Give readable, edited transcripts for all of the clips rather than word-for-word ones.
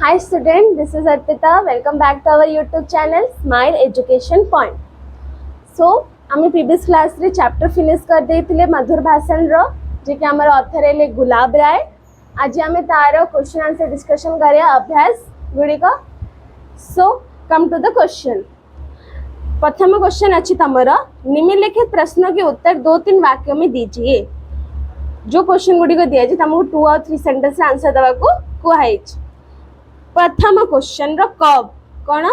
Hi student, this is Arpita. Welcome back to our YouTube channel Smile Education Point. So, आम previous class रे chapter finish कर देथिले मधुर भाषण रो जे कि हमर author हेले गुलाब राय. आज आम तार क्वेश्चन आंसर डिस्कशन करिया अभ्यास गुडी को. सो कम टू द क्वेश्चन. प्रथम क्वेश्चन अच्छी तमर निम्नलिखित प्रश्नों के उत्तर 2-3 वाक्यों में दीजिए. जो क्वेश्चन गुडी को दिया जे तुमको 2 और 3 सेंटेंस आंसर देवा को कुहाई. प्रथम क्वेश्चन रो कब कौन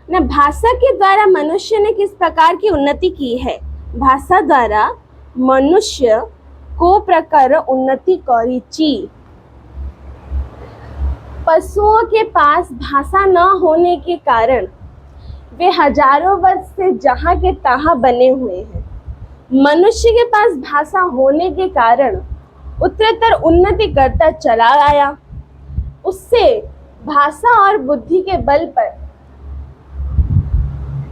ना भाषा के द्वारा मनुष्य ने किस प्रकार की उन्नति की है. भाषा द्वारा मनुष्य को प्रकार उन्नति करी. पशुओं के पास भाषा न होने के कारण वे हजारों वर्ष से जहाँ के तहाँ बने हुए हैं. मनुष्य के पास भाषा होने के कारण उत्तरोत्तर उन्नति करता चला आया. उससे भाषा और बुद्धि के बल पर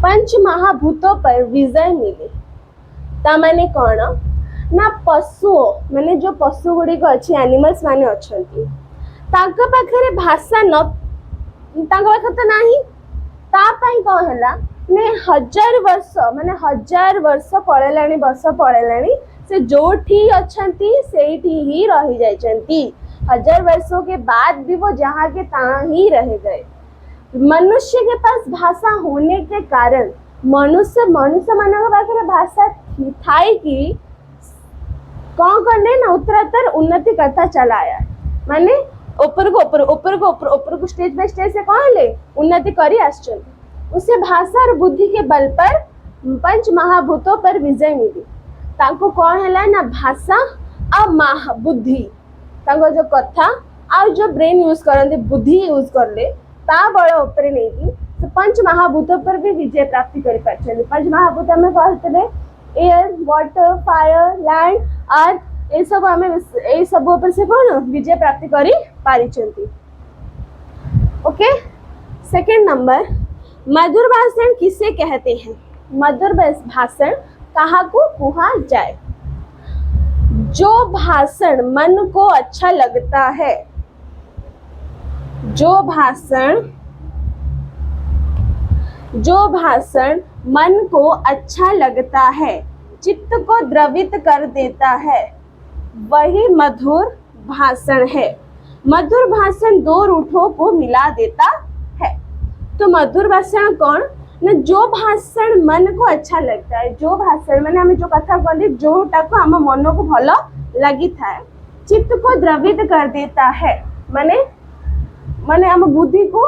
पंच महाभूतों पर विजय मिले. ता माने कौन ना पशु माने जो पशु गुड़ी को अच्छी एनिमल्स माने अच्छी ताका पाखरे भाषा न ताका पाखरे तो नहीं ता पाई कौन हला ने 1000 वर्ष माने 1000 वर्ष पड़ेलानी से जोठी अच्छंती सेठी ही रही जाइछंती. 1000 वर्षों के बाद भी वो जहाँ के तहाँ ही रह गए. मनुष्य के पास भाषा होने के कारण मनुष्य मानव पाखे भाषा थाई कि कौन करने ना उत्तरोत्तर उन्नति करता चला आया. माने ऊपर को स्टेज बाय स्टेज से कौन ले उन्नति करी आश्चर्य. उससे भाषा और बुद्धि के बल पर पंच महाभूतों पर विजय मिली. ताको कौन है ना भाषा और बुद्धि ताको जो कथा आ जो ब्रेन यूज करते बुद्धि यूज करले ता बड़ ऊपर नहीं कि पंच महाभूतों पर भी विजय प्राप्ति कर पाछे. पंच महाभूत में कहते एयर वाटर फायर लैंड अर्थ ये सब हमें ये सब ऊपर से कौन विजय प्राप्ति करी पारिचंती. ओके. सेकंड नंबर मधुर भाषण किसे कहते हैं. मधुर भाषण कहा को कुहा जाए. जो भाषण मन को अच्छा लगता है. जो भाषण मन को अच्छा लगता है चित्त को द्रवित कर देता है वही मधुर भाषण है. मधुर भाषण 2 रूठों को मिला देता है. तो मधुर भाषण कौन ना जो भाषण मन को अच्छा लगता है. जो भाषण माने हमें जो कथा कहते जोटा को आम मन को भल लगी था चित्त को द्रवित कर देता है. माने आम बुद्धि को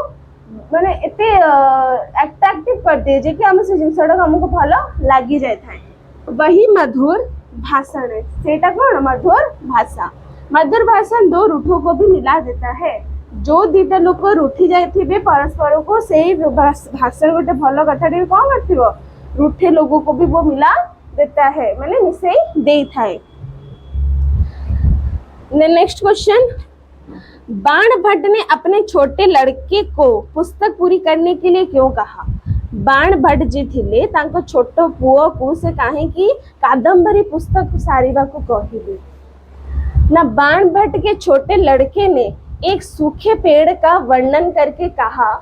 माने एते अट्रैक्टिव कर दे जे कि हम से जिनसटा हमको भल लगी जाए था. वही मधुर भाषण है. सेटा कौन मधुर भाषा. मधुर भाषण 2 रूठों को भी मिला देता है. जो दीटा लोक रूठी जाए परस्पर को से भाषण गोटे भल कथा कौन कर रूठे लोगों को भी वो मिला देता है माने मिसे दे थाए. Next question. बाणभट्ट ने अपने छोटे लड़के को पुस्तक पूरी करने के लिए क्यों कहा. बाणभट्ट जी थिले तांको छोटो पुओ को से काहे कि कादंबरी पुस्तक सारिबा को कहिले ना. बाणभट्ट के छोटे लड़के ने एक सूखे पेड़ का वर्णन करके कहा.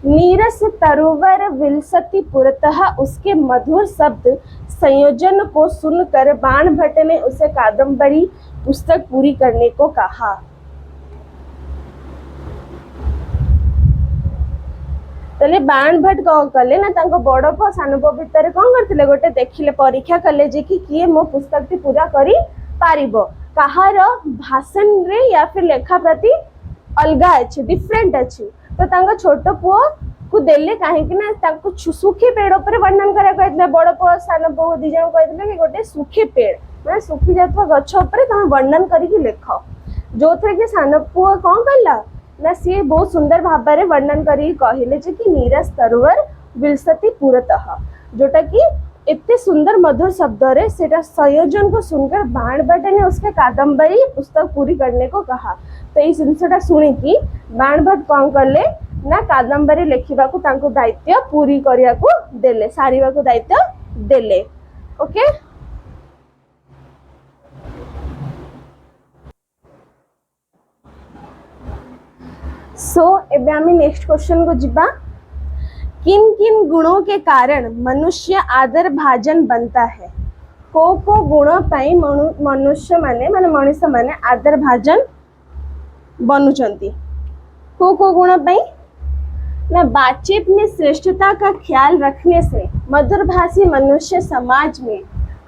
नीरस तरुवर विलसती पुरतः उसके मधुर शब्द संयोजन को सुनकर बाणभट्ट ने उसे कादंबरी पुस्तक पूरी करने को कहा. तले बाणभट्ट कौन कले ना तांको बड़ पो सान पो भितर कौन करथिले गोटे देखिले परीक्षा कले जे कि किए मो पुस्तक टी पूरा करी पारिबो. कहार भाषण रे या फिर लेखा प्रति अलगा अच्छे डिफरेंट अच्छे. तो तांको छोट पुओ को देले काहे कि ना तांको सुखी पेड़ ऊपर वर्णन करा कहले बड़ पुओ सान पुओ दी जण कहले कि गोटे सुखी पेड़ माने सुखी जातवा गछ ऊपर तमे वर्णन करिकि लेख. जोथरे कि सान पुओ कौन कला ना सी बहुत सुंदर भाव में वर्णन करी कहले जे कि नीरस तरुवर विलसती पुरतः जोटा कि इतने सुंदर मधुर शब्द रे सेटा संयोजन को सुनकर बाणभट्ट ने उसके कादंबरी पुस्तक पूरी करने को कहा. तो ये जिनसटा सुनी कि बाणभट्ट कौन करले ना कादंबरी लेखिबा को तांको दायित्व पूरी करिया को देले सारिबा को दायित्व देले. ओके. सो एबे आम नेक्स्ट क्वेश्चन को जिबा किन किन गुणों के कारण मनुष्य आदर भाजन बनता है को गुण पाई मनुष्य माने माने मनुष्य माने आदर भाजन बनुचंती को गुण पाई ना बातचीत में श्रेष्ठता का ख्याल रखने से मधुरभाषी मनुष्य समाज में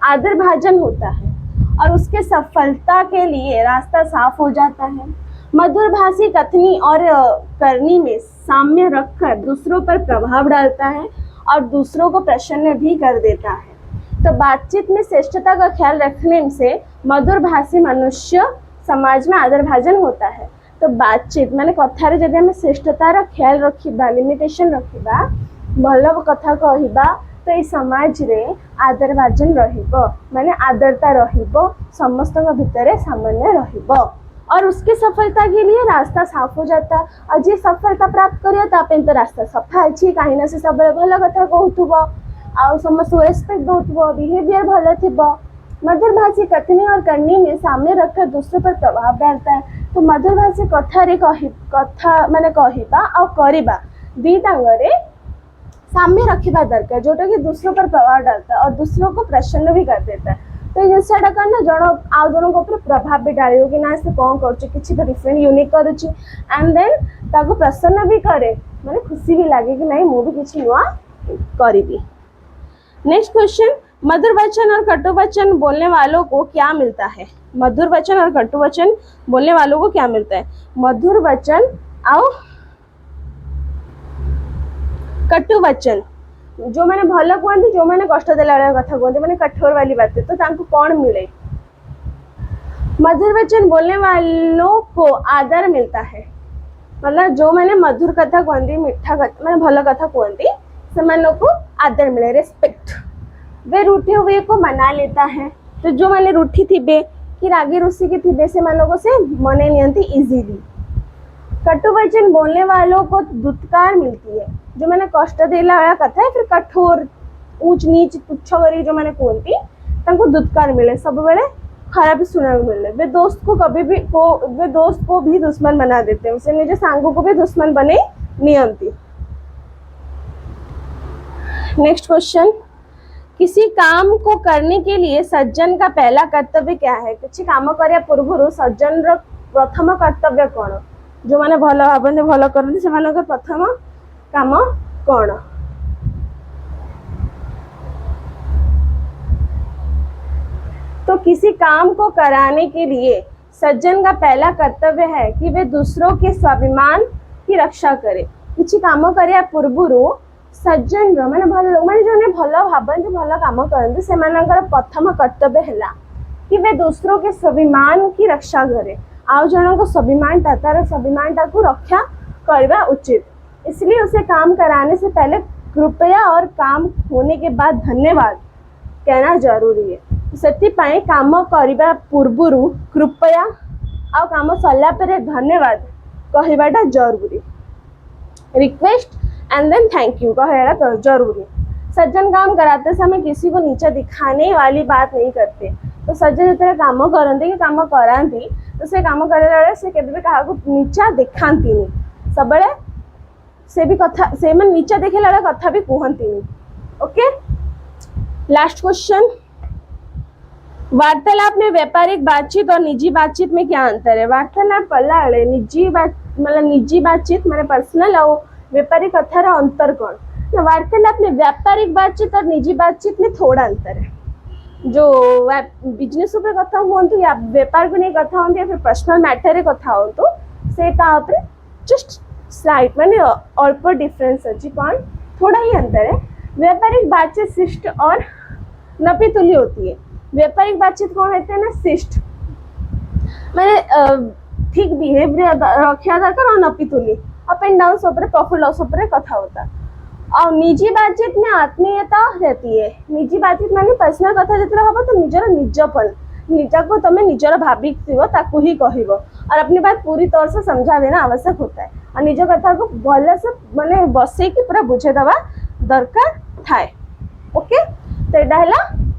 आदर भाजन होता है और उसके सफलता के लिए रास्ता साफ हो जाता है। मधुरभाषी कथनी और करनी में साम्य रखकर दूसरों पर प्रभाव डालता है और दूसरों को प्रसन्न भी कर देता है। तो बातचीत में श्रेष्ठता का ख्याल रखने से मधुरभाषी मनुष्य समाज में आदर भाजन होता है। तो बातचीत माने कथारे जदि आम श्रेष्ठतार ख्याल रखा लिमिटेशन रखा भल कथा कहवा तो ये समाज रे आदर भाजन रहिबो माने आदरता रहिबो समस्त भितर सामान्य रहिबो और उसकी सफलता के लिए रास्ता साफ हो जाता है। और जी सफलता प्राप्त करिए तो रास्ता सफा अच्छी कहीं से सब भल कथा कहूब आ समस्त रेस्पेक्ट दौथुब बिहेवियर भल थी। मधुरभाषी कथनी और करनी में सामने रखकर दूसरों पर प्रभाव डालता है। तो मधुरभाषी कथा माने कहवा और करवा दीटांगे सामने रखा दरकार जोटा कि दूसरों पर प्रभाव डालता है और दूसरों को प्रसन्न भी कर देता है। तो ये जिनसा करना जन आउ जन प्रभाव भी डाल कि ना से कौन कर तो डिफरेंट यूनिक करुच्ची एंड देन ताको प्रसन्न भी करे माने खुशी भी लगे कि नहीं मुझे किसी नुआ करी। नेक्स्ट क्वेश्चन मधुर वचन और कटु वचन बोलने वालों को क्या मिलता है। मधुर वचन और कटु वचन बोलने वालों को क्या मिलता है। मधुर वचन और कटु वचन जो मैंने भल कहते जो मैंने कष्ट देला कथा कहते मैंने कठोर वाली बात तो तांको कौन मिले। मधुर वचन बोलने वालों को आदर मिलता है मतलब जो मैंने मधुर कथा कहती मीठा कथा मैंने भल कथा कहती से को आदर मिले रेस्पेक्ट। वे रूठे हुए को मना लेता है तो जो मैंने रूठी थिबे कि रागी रुसी की थिबे से मने नियंती इजीली। कटु वचन बोलने वालों को दुत्कार मिलती है जो मैंने कष्ट देला वाला कथा है फिर कठोर ऊंच नीच तुच्छ करी जो मैंने कहती तांको दुत्कार मिले सब बेले खराब सुना मिले। वे दोस्त को भी दुश्मन बना देते हैं उसे निजे सांगों को भी दुश्मन बने नियंती। नेक्स्ट क्वेश्चन किसी काम को करने के लिए सज्जन का पहला कर्तव्य क्या है। किसी काम करिया पूर्व सज्जन प्रथम कर्तव्य कौन जो मैंने भल भावते भल करते से प्रथम काम कौन। तो किसी काम को कराने के लिए सज्जन का पहला कर्तव्य है कि वे दूसरों के स्वाभिमान की रक्षा करे। किसी काम करिया पूर्व सज्जन मैंने जो भल भावते भल कम करते से प्रथम कर्तव्य है कि वे दूसरों के स्वाभिमान की रक्षा करे आउ जन को स्वाभिमान तार स्वाभिमान को रक्षा करना उचित। इसलिए उसे काम कराने से पहले कृपया और काम होने के बाद धन्यवाद कहना जरूरी है। से काम करने पूर्व कृपया और काम सरला पर धन्यवाद कहवाटा जरूरी। Request and then thank you कहना जरूरी। सज्जन काम कराते समय किसी को नीचा दिखाने वाली बात नहीं करते। तो सज्जन जितने काम करते कि काम कराती तो से काम कर से केबे क्या नीचा दिखाती नहीं सब से भी कथा से मैं नीचा देखेला कथा भी कहती नहीं। ओके लास्ट क्वेश्चन वार्तालाप में व्यापारिक बातचीत और निजी बातचीत में क्या अंतर है। वार्तालाप कला निजी बातचीत मैंने पर्सनल और व्यापारिक कथार अंतर कौन। वार्तालाप में व्यापारिक बातचीत और निजी बातचीत में थोड़ा अंतर है। जो बिजनेस कथा हूँ या व्यापार को नहीं कथा हूँ या फिर पर्सनल मैटर कथा हूँ से जस्ट स्लाइट मैंने अल्प डिफरेंस अच्छी कौन थोड़ा ही अंतर है। व्यापारिक बातचीत शिष्ट और नपीतुली होती है। व्यापारिक बातचीत कौन होते हैं ना शिष्ट मैंने ठीक बिहेवियर रखा दरकार और नपीतुली अप एंड डाउन सब प्रॉफिट लॉस कथा होता है। और निजी बातचीत में आत्मीयता रहती है। निजी बातचीत माने पर्सनल कथा जितने हम तो निजर निजपन निजा को तुम निजर भाविक थी ही कह और अपनी बात पूरी तौर से समझा देना आवश्यक होता है और निज कथा को भल से माने बसई की पूरा बुझेदवा दरकार थाए। ओके तो यहाँ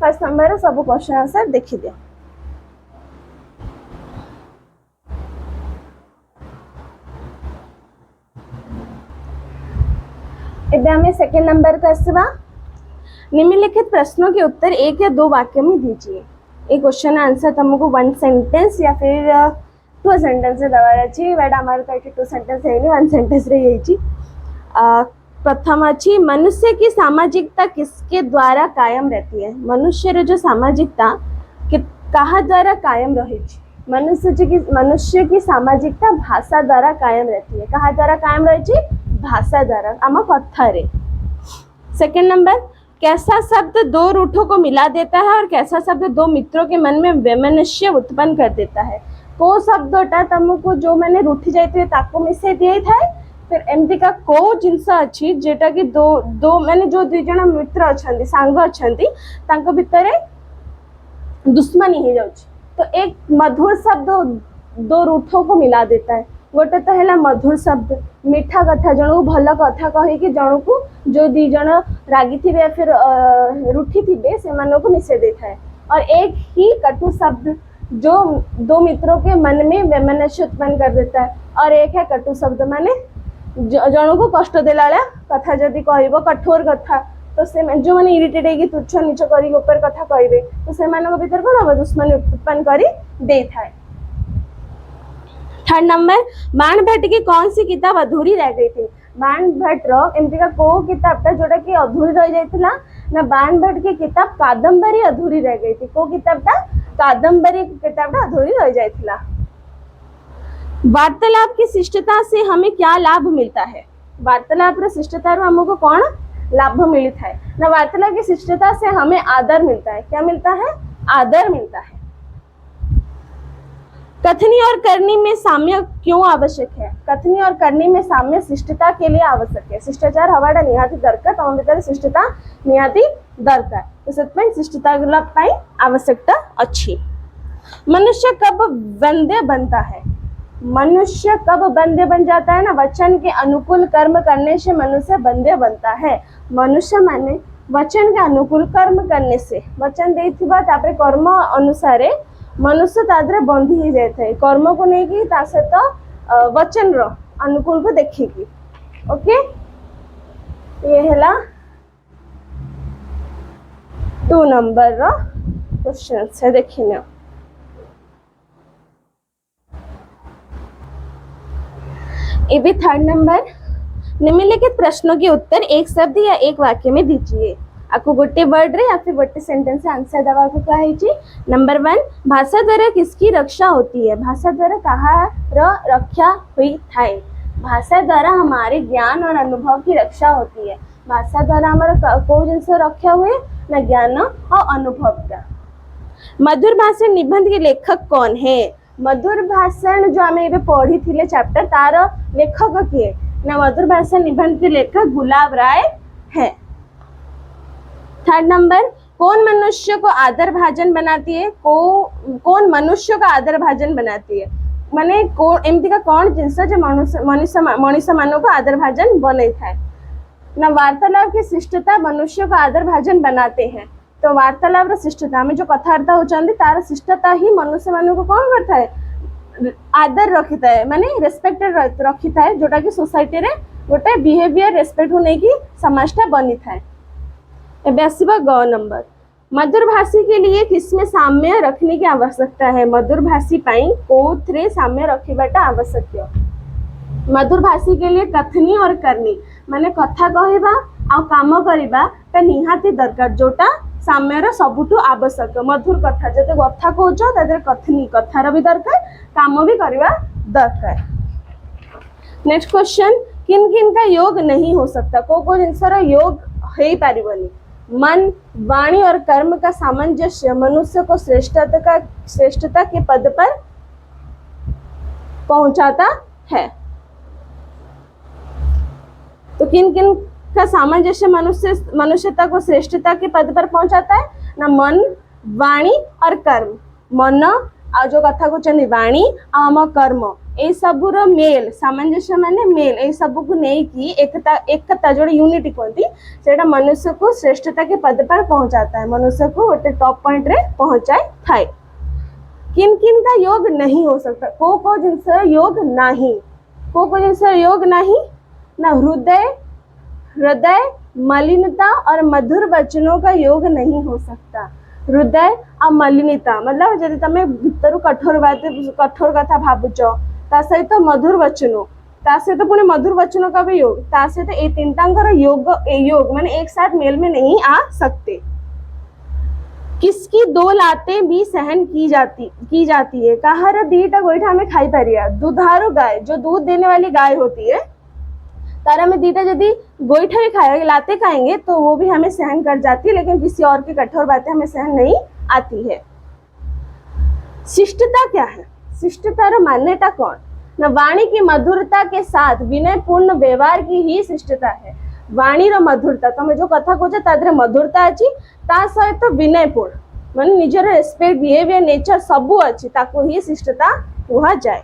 फर्स्ट नंबर सब क्वेश्चन आंसर देखी दिया। एबे हमें सेकंड नंबर का आसवा निम्नलिखित प्रश्नों के उत्तर एक या दो वाक्य में दीजिए। ये क्वेश्चन आंसर तुमको वन सेंटेंस या फिर टू सेंटेंस दबार अच्छी बट आमार तो ये टू सेंटेंस है वन सेंटेंस रही प्रथम अच्छी मनुष्य की सामाजिकता किसके द्वारा कायम रहती है। मनुष्य जो सामाजिकता कहा द्वारा कायम रही मनुष्य की सामाजिकता भाषा द्वारा कायम रहती है। कहा द्वारा कायम रही भाषा द्वारा आम कथा रे। सेकेंड नंबर कैसा शब्द दो रूठों को मिला देता है और कैसा शब्द दो मित्रों के मन में वैमनस्य उत्पन्न कर देता है। को शब्दटा तुमको जो मैंने रूठी जाइए ताको मिसई दिए थाए फिर एमती का को जिनस अच्छी जेटा कि दो दो मैंने जो दुई जन मित्र अच्छा सांग अच्छा भितर दुश्मनी हो जाउछि तो एक मधुर शब्द दो रूठों को मिला देता है। गोटे तो है मधुर शब्द मीठा कथा जन को भल कथा कही कि जन को जो दी जन रागी थे या फिर रूठी थे से मिसई देता है। और एक ही कटु शब्द जो दो मित्रों के मन में वैमनस्य उत्पन्न कर देता है। और एक है कटु शब्द माने जन को कष्ट देला कथा जदि कह कठोर कथा तो से जो मैंने इरिटेट है तुच्छ नीच कर ऊपर कथा कहे तो से भीतर कौन हम दुश्मनी उत्पन्न कर दे थाए। थर्ड नंबर बाण भट्ट की कौन सी किताब अधूरी रह गई थी। बाण भट्ट एमती का को किताबटा जोटा कि अधूरी रही जाइथिला ना बाण भट्ट की किताब कादम्बरी अधूरी रह गई थी। को किताबटा कादम्बरी किताबटा अधूरी रह जाइथिला। वार्तालाप की शिष्टता से हमें क्या लाभ मिलता है। वार्तालाप रे शिष्टता रो हमको कौन लाभ मिलता है ना। वार्तालाप की शिष्टता से हमें आदर मिलता है। क्या मिलता है? आदर मिलता है। कथनी और करनी में साम्य क्यों आवश्यक है। कथनी और करनी में साम्य शिष्टता के लिए आवश्यक है। शिष्टाचार हवाटा निहाती दरकार तुम भीतर शिष्टता निहाती दरकार तो से शिष्टता आवश्यकता अच्छी। मनुष्य कब वंद्य बनता है। मनुष्य कब बंध्य बन जाता है ना। वचन के अनुकूल कर्म करने से मनुष्य बंध्य बनता है। मनुष्य माने वचन के अनुकूल कर्म करने से वचन देथिबा तापरे कर्म अनुसार मनुष्य तादरे बंधी ही जाता है। कर्म को नहीं कि सहित वचन रो अनुकूल को देखिकी। ओके ये है 2 नंबर रो क्वेश्चन है देखिए। ये भी थर्ड नंबर निम्नलिखित प्रश्नों के उत्तर एक शब्द या एक वाक्य में दीजिए। आपको गोटे वर्ड रे या फिर गोटे सेंटेंस से आंसर देवा को कहा है। नंबर 1 भाषा द्वारा किसकी रक्षा होती है। भाषा द्वारा कहाँ रक्षा हुई थाए। भाषा द्वारा हमारे ज्ञान और अनुभव की रक्षा होती है। भाषा द्वारा हमारा को जिनस रक्षा हुए ना ज्ञान और अनुभव का। मधुर भाषण निबंध के लेखक कौन है। मधुर भाषण जो आम ए पढ़ी थे चैप्टर तार लेखक किए ना। मधुर भाषण निबंध के लेखक गुलाब राय है। थर्ड नंबर कौन मनुष्य को आदर भाजन बनाती है। कौन मनुष्य का आदर भाजन बनाती है माने एमती का कौन जिनस जो मनुष्य मानव को आदर भाजन बन था ना। वार्तालाप की शिष्टता मनुष्य का आदर भाजन बनाते हैं। तो वार्तालाप शिष्टता में जो कथबार्ता होती तार शिष्टता ही मनुष्य मान को कौन करता है आदर रखी था माने रेस्पेक्टेड रखी था जोटा कि सोसाइटी रे गोटे बिहेवियर रेस्पेक्ट को नहीं कि समाजटा बनी था। एबे आसीबा ग नंबर मधुर भाषी के लिए किसमें साम्य रखने की आवश्यकता है। मधुर भाषी पाई कोथरे साम्य रखिबाटा आवश्यक। मधुर भाषी के लिए कथनी और करनी माने कथा कहबा आ काम करबा ता निहाती दरकार जोटा साम्यर सबुठु आवश्यक। मधुर कथा जते कथा कहछ तादर कथनी कथार भी दरकार काम भी करबा दरकार। नेक्स्ट क्वेश्चन किन किन का योग नहीं हो सकता। को जिनसर योग हो पारिबनी। मन वाणी और कर्म का सामंजस्य मनुष्य को श्रेष्ठता के पद पर पहुंचाता है। तो किन किन का सामंजस्य मनुष्यता को श्रेष्ठता के पद पर पहुंचाता है ना। मन वाणी और कर्म। मन आ जो कथा कहते वाणी आम कर्म ए सबूर मेल सामंजस्य माने मेल ए सब को नहीं कि एकता जो यूनिटी कहती से मनुष्य को श्रेष्ठता के पद पर पहुंचाता है। मनुष्य को गोटे टॉप पॉइंट रे पहुंचाए थाए। किन किन का योग नहीं हो सकता। को जिनस योग नहीं। को जिनस योग नहीं ना। हृदय हृदय मलिनता और मधुर वचनों का योग नहीं हो सकता। हृदय आ मलिनता मतलब जदि तमे भीतर कठोर बात कठोर कथा भावुच ता सहित मधुर वचन ता सहित पुणी मधुर वचनों का भी योग ता सहित ये तीनटांकर योग माने एक साथ मेल में नहीं आ सकते। किसकी दो लातें भी सहन की जाती है। कहार दीटा गोईठा हमें खाई पारिया। दुधारू गाय जो दूध देने वाली गाय होती है तारा में दीटा यदि गोईठा भी खाएंगे लाते खाएंगे तो वो भी हमें सहन कर जाती है, लेकिन किसी और की कठोर बातें हमें सहन नहीं आती है। शिष्टता क्या है? शिष्टतार मान्यता कौन ना वाणी की मधुरता के साथ विनय पूर्ण व्यवहार की ही शिष्टता है। वाणी रो मधुरता तुम जो कथा कह तादरे मधुरता अच्छी ता सहित विनय पूर्ण मान निजर रेस्पेक्ट बिहेवियर नेचर सबू अच्छी ताको ही शिष्टता कहा जाए।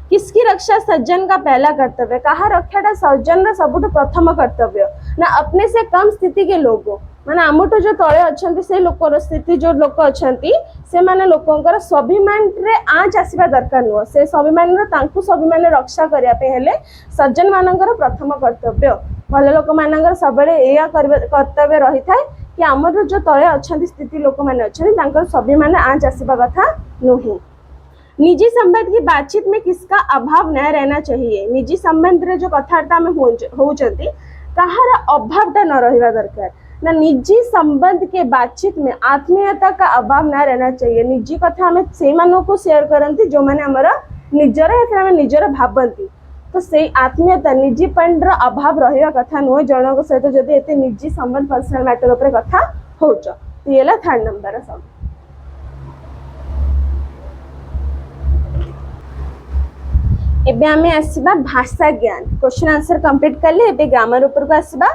किसकी रक्षा सज्जन का पहला कर्तव्य? कहा रक्षाटा सज्जन सबुठ प्रथम कर्तव्य ना अपने से कम स्थिति के लोगों माने आमठू जो तले अच्छा से लोकर स्थिति जो लोक अच्छा से माने लोकंकर स्वाभिमान रे आँच आसवा दरकार नुह से स्वाभिमान स्वाभिमान रक्षा करने हेले सज्जन मानकर प्रथम कर्तव्य। भल लोक मान सब कर्तव्य रही था कि आमर जो तले अच्छा स्थिति लोक मैंने अच्छा स्वाभिमान आँच आसवा कथा नुहे। निजी संबंध की बातचीत में किसका अभाव न रहना चाहिए? निजी संबंध रे जो कथार्ता में होचंती कहार अभावटा न रहिबा दरकार ना। निजी संबंध के बातचीत में आत्मीयता का अभाव न रहना चाहिए। निजी कथा हमें से मानों को शेयर करती जो मैंने हमारा निजर या फिर हमें निजर भावती तो से आत्मीयता निजीपन अभाव रहिबा कथा नुह। जन सहित जब एते निजी संबंध पर्सनल मैटर उपर कथा होच तो ये 3rd नंबर सब। एबे हमें आसीबा भाषा ज्ञान क्वेश्चन आंसर कंप्लीट कर ले। एबे ग्रामर ऊपर को आसीबा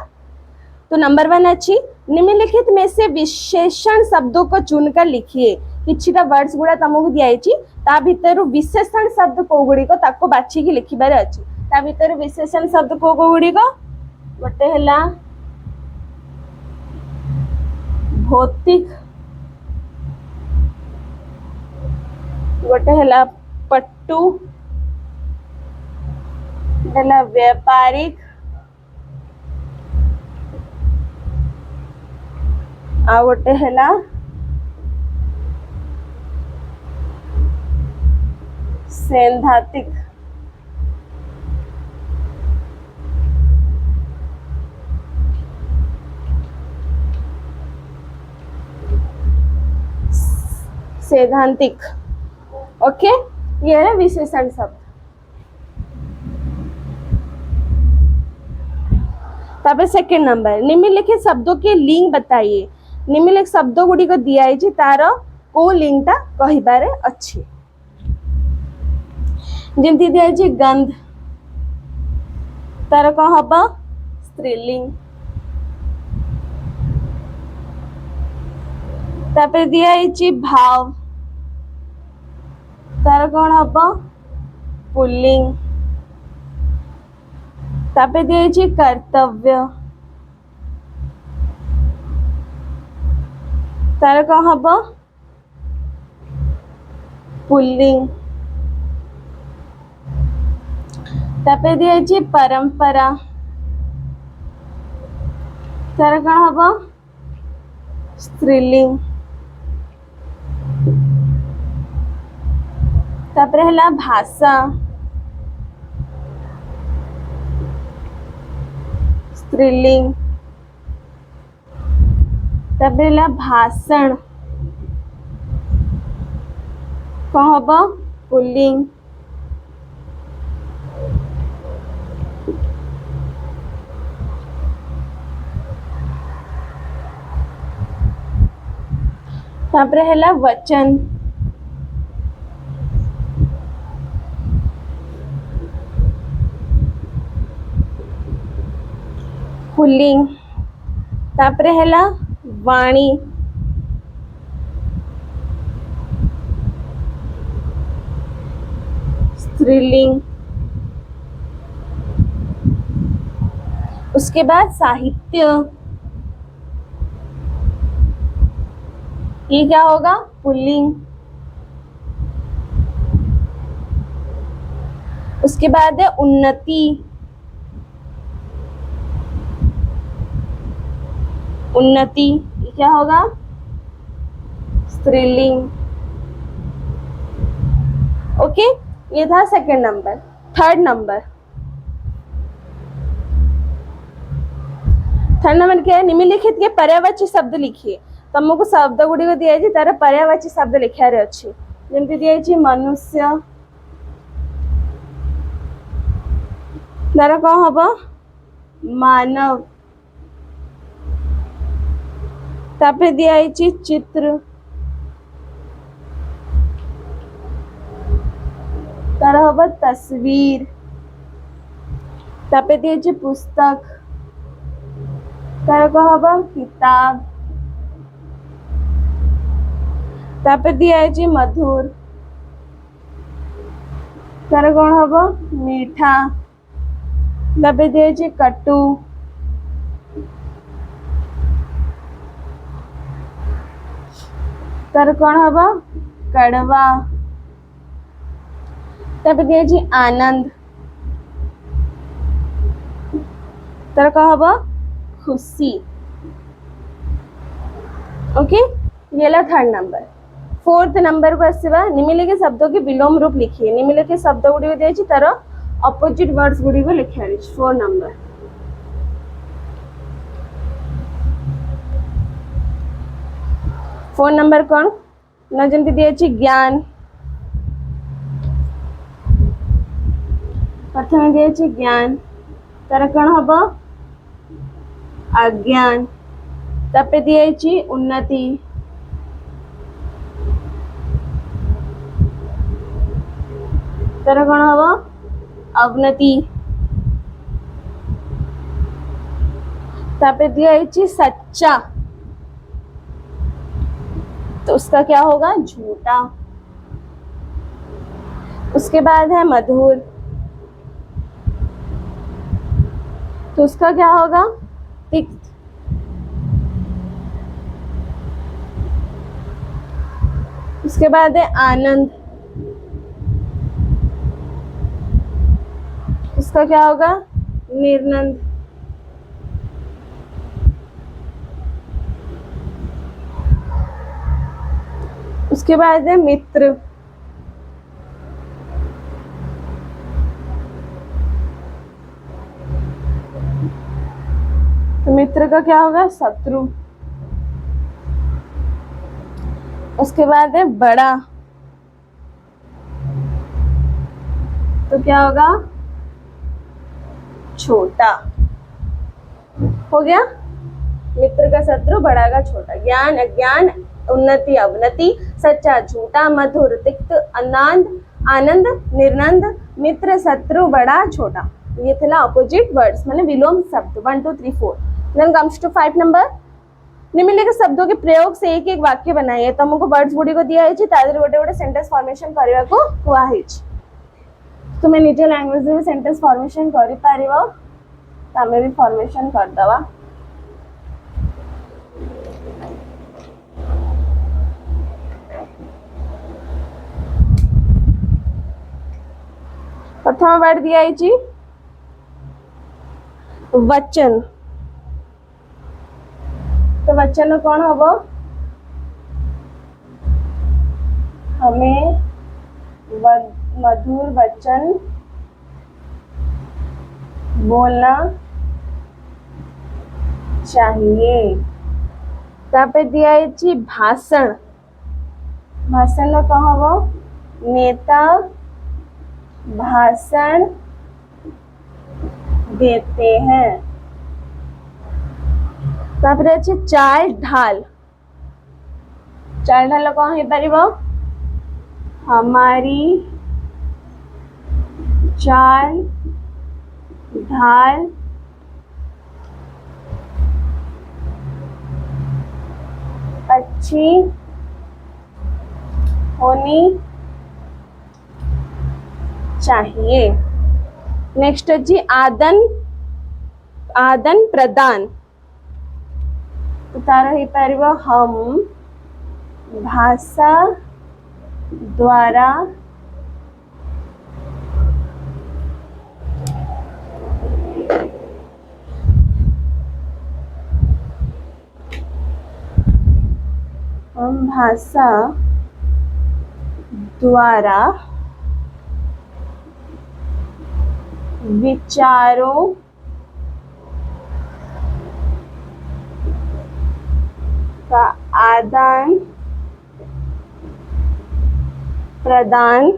तो नंबर 1 अच्छी निम्नलिखित में से विशेषण शब्दों को चुनकर लिखिए। किछिटा वर्ड्स गुडा तुमको दियाइछि ता भितर विशेषण शब्द को गुडी को ताको बाछि की लिखिबार अछि। ता भितर विशेषण शब्द को गुडी को गोटे हला भौतिक गोटे हला पट्टू हला व्यापारिक आ गोटे हला सैद्धांतिक। सैद्धांतिक ओके ये है विशेषण शब्द। तब 2nd नंबर निम्नलिखित शब्दों के लिंग बताइए। निम्नलिखित शब्दों गुडी को दिया तार को लिंगटा कहिबारे अच्छी। जेमती दिया गंध तार कौन हम स्त्रीलिंग। तापर दिया भाव तार कौन हम पुल्लिंग। तापर दिया कर्तव्य तार कौन हम पुल्लिंग। तापर दिया परंपरा तार कौन हम स्त्रीलिंग। तापर हला भाषा स्त्रीलिंग। तापर हला भाषण कौन हम पुल्लिंग। तापर हला वचन पुल्लिंग। तापर हला वाणी स्त्रीलिंग। उसके बाद साहित्य ये क्या होगा पुल्लिंग। उसके बाद है उन्नति उन्नति, ये क्या होगा? स्त्रीलिंग। ओके, ये था सेकंड नंबर। थर्ड नंबर क्या है? निम्नलिखित के पर्यायवाची शब्द लिखिए। तुमको शब्द गुड़ी दिखाई तार पर्यायवाची शब्द लिखार अच्छी। जमती दिखाई मनुष्य, तार कौन हम? मानव। तापर दिखाई चित्र, तार हम तस्वीर। तापर दिखाई पुस्तक, तार कौन हम? किताब। तापर दिखाई मधुर, तार कौन हम? मीठा। तापर दिखाई कटु, तार कौन हम? कड़वा। तापर दिखाई आनंद, तार कौन हम? खुशी। ओके, ये ला थर्ड नंबर। फोर्थ नंबर को आसवा निम्नलिखित शब्दों के विलोम रूप लिखिए। निम्नलिखित शब्द गुड़ी दिखाई तार अपोजिट वर्ड्स गुड़ी को लिखार। 4 नंबर। फोर नंबर कौन ना? जमती दिखाई ज्ञान, प्रथम दिखाई ज्ञान, तार कौन हम? अज्ञान। तापर दिखाई उन्नति, तार कौन हम? अवनति। तापर दिखाई सच्चा, तो उसका क्या होगा? झूठा। उसके बाद है मधुर, तो उसका क्या होगा? तिक्त। उसके बाद है आनंद, उसका क्या होगा? निर्नंद। उसके बाद है मित्र, तो मित्र का क्या होगा? शत्रु। उसके बाद है बड़ा, तो क्या होगा? छोटा। हो गया? मित्र का शत्रु, बड़ा का छोटा। ज्ञान, अज्ञान, उन्नति, अवनति, सच्चा, झूठा, मधुर, तिक्त, आनंद, निर्नंद, मित्र, शत्रु, बड़ा, छोटा। ये थे अपोजिट वर्ड्स माने विलोम शब्द। 1 2 3 4। Then comes to 5 number. निम्नलिखित शब्दों के प्रयोग से एक एक वाक्य बनाइए। तुमको वर्ड्स गुड़ी को दिया है तादर गोटे गोटे सेंटेंस फॉर्मेशन करने को कुआ है। तुम निज लैंग्वेज में सेंटेंस फॉर्मेशन करि पारिबो, तमे भी फॉर्मेशन कर दवा। प्रथम वर्ड दिया है वचन, तो वचन कौन हम? हमें मधुर वचन बोलना चाहिए। तापर दिया है भाषण, भाषण कौन हम? नेता भाषण देते हैं। तापर अच्छे चाल ढाल, चाल ढाल कौन हो पारिबो? हमारी चाल ढाल अच्छी होनी चाहिए। नेक्स्ट जी आदान प्रदान, तार हो पारिबो हम भाषा द्वारा भाषा द्वारा विचारों का आदान प्रदान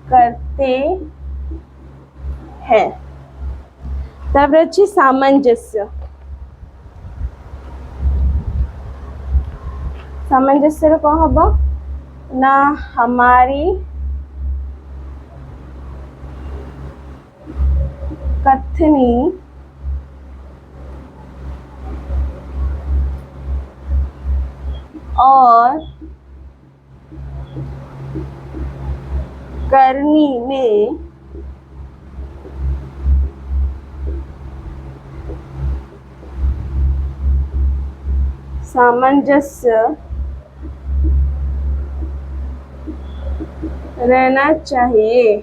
करते हैं। तापर अछि सामंजस्य। सामंजस्य कौन हबो ना हमारी कथनी और करनी में सामंजस्य रहना चाहिए।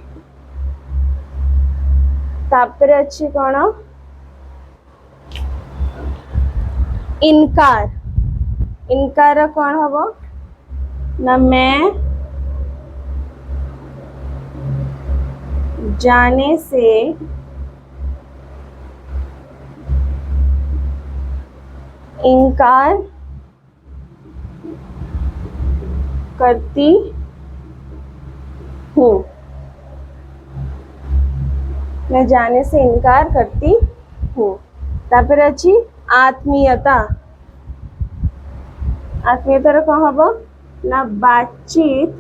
तापर अच्छी कौन इनकार। इनकार कौन हबो ना मैं जाने से इनकार करती हूँ। मैं जाने से इनकार करती हूँ। तापर अच्छी आत्मीयता। आत्मीयता कौन हबो ना बातचीत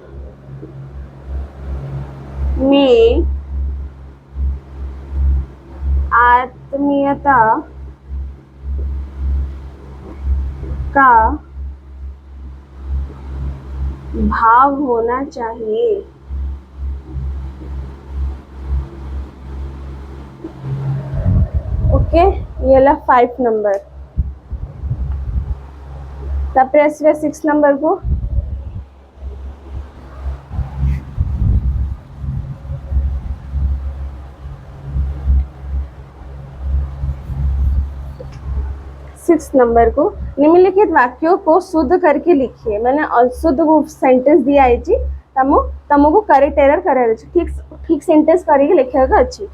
में आत्मीयता का भाव होना चाहिए। ओके, ये ला 5 नंबर। तापर 6 नंबर को निम्नलिखित वाक्यों को शुद्ध करके लिखिए। मैंने अशुद्ध सेंटेंस दिया है जी, तुमको करेक्ट एरर करे ठीक सेंटेंस करके लिखेगा। अच्छी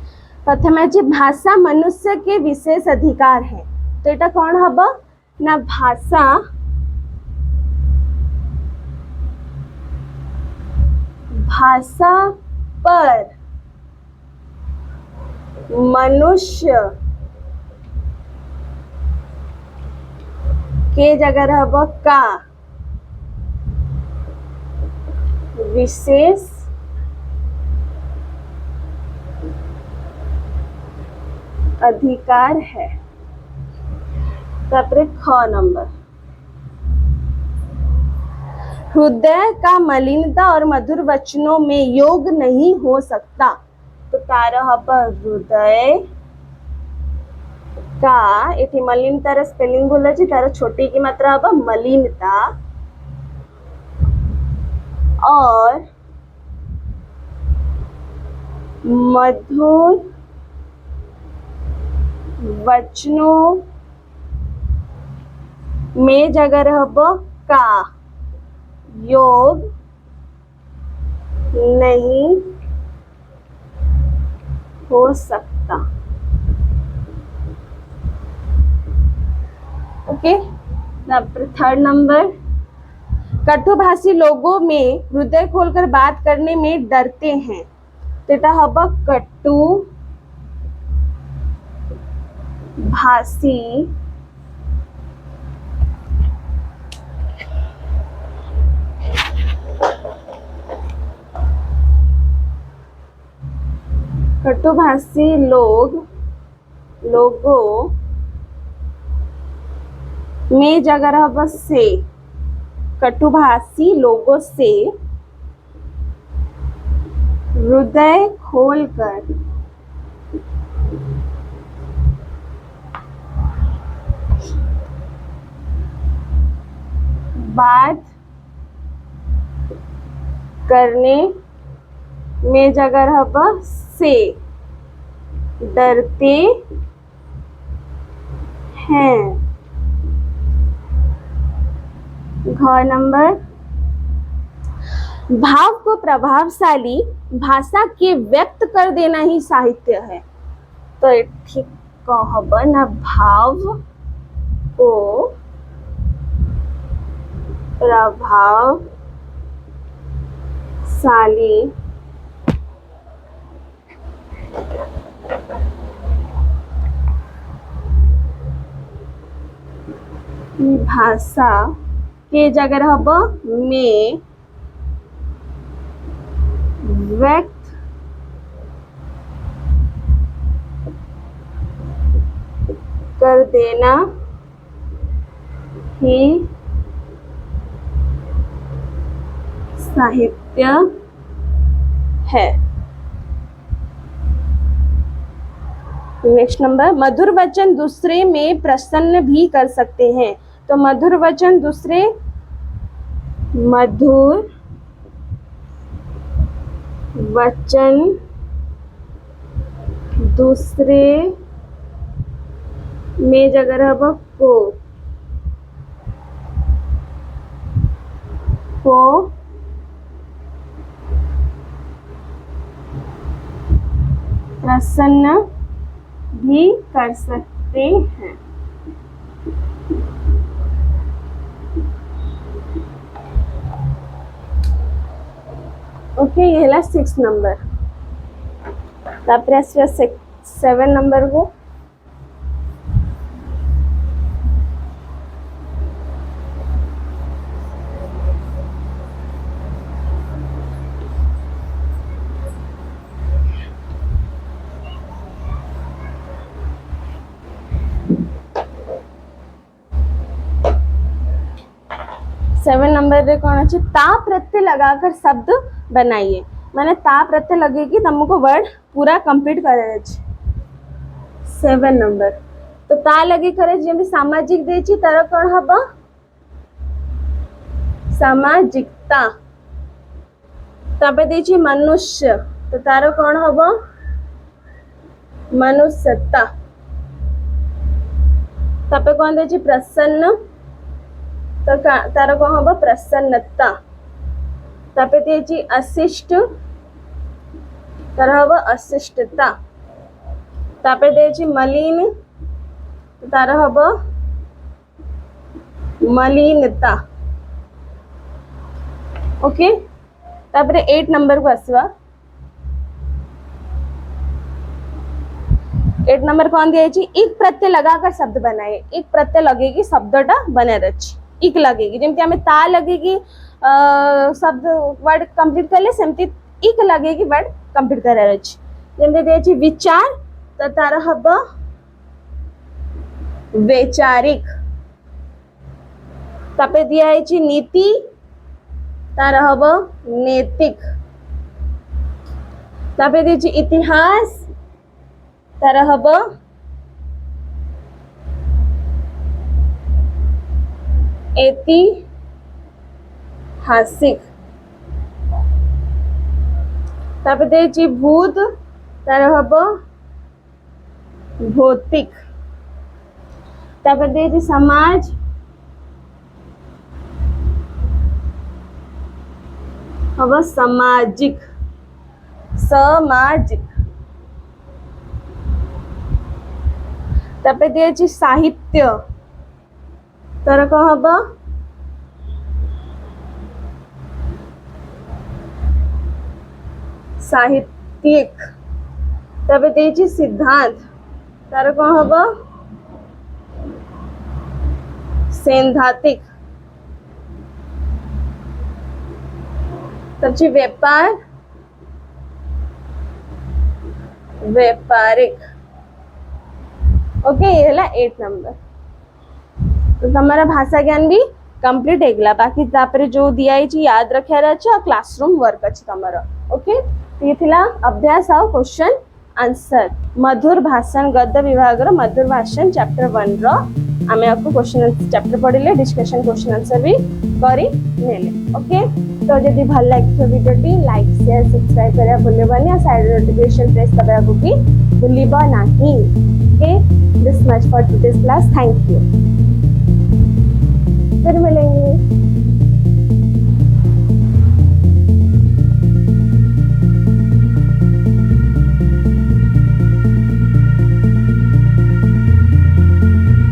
प्रथम जी भाषा मनुष्य के विशेष अधिकार है। तो এটা कौन हब ना भाषा भाषा पर मनुष्य के जगह हब का विशेष अधिकार है। तापर 6 नंबर हृदय का मलिनता और मधुर वचनों में योग नहीं हो सकता। तो तारा हब हृदय का इति मलिनतार स्पेलिंग बोला जी तारा छोटी की मात्रा हब मलिनता और मधुर वचनों में जगह हब का योग नहीं हो सकता। ओके, 3rd नंबर कटुभाषी लोगों में हृदय खोलकर बात करने में डरते हैं। तेटा हब कटु भाषी लोगों में जगह हब से कटुभाषी लोगों से हृदय खोलकर बात करने में जगह हब से डरते हैं। घ नंबर, भाव को प्रभावशाली भाषा के व्यक्त कर देना ही साहित्य है। तो ठीक कहब ना, भाव को प्रभावशाली भाषा के जगह हब में व्यक्त कर देना ही साहित्य है। नेक्स्ट नंबर, मधुर वचन दूसरे में प्रसन्न भी कर सकते हैं। तो मधुर वचन दूसरे, मधुर वचन दूसरे में जगह हब को प्रसन्न भी कर सकते हैं। ओके, ये है 6 नंबर। तापर आसवा 7 नंबर को, सेवन नंबर रे कौन अच्छे, ता प्रत्यय लगाकर शब्द बनाइए। माने ता प्रत्यय लगेगी तुमको वर्ड पूरा कंप्लीट करे। 7 नंबर, तो ता लगी करे जेमि सामाजिक देछि तार कौन हबो, सामाजिकता। तबे देछि मनुष्य, तो तार कौन हबो, मनुष्यता। तबे कौन देछि प्रसन्न, तो तार कौन हबो प्रसन्नता। तबे देछि अशिष्ट, तार हबो अशिष्टता। तबे देछि मलिन, तो तार हबो मलिनता। ओके, तापरे 8 नंबर को आसवा। 8 नंबर कौन दिया है, एक प्रत्यय लगाकर शब्द बनाए। एक प्रत्यय लगेगी शब्दटा बने रही, एक लगेगी जमती हमें ता लगेगी शब्द वर्ड कंप्लीट कर ले, सेमती एक लगेगी वर्ड कंप्लीट कर रही। जमती दिया विचार, तो तार हब वैचारिक। तपे दिया है नीति, तार हब नैतिक। तपे दिया इतिहास, तार हब ऐतिहासिक। तब दे भूत, तार हब भौतिक। तब दे समाज, हब सामाजिक, सामाजिक। तब दे साहित्य, तार कौन हब साहित्यिक। तब दे सिद्धांत, तार कौन हब सैद्धांतिक। तब व्यापार, व्यापारिक। ओके, ये है 8 नंबर। तो हमारा भाषा ज्ञान भी कंप्लीट है। बाकी तापरे जो दिया है याद रखा रहे और क्लासरूम वर्क अच्छे तमरा। ओके, तो ये थिला अभ्यास और क्वेश्चन आंसर मधुर भाषण गद्य विभाग मधुर भाषण चैप्टर 1 रो आमे आपको क्वेश्चन चैप्टर पढ़िले, डिस्कशन क्वेश्चन आंसर भी करी नेले। ओके, तो जदि भल लागे वीडियोटी लाइक शेयर सब्सक्राइब करा भूलबनी और साइड नोटिफिकेशन प्रेस करा को भी भूलिबा नाही। Okay, this much for today's class. Thank you.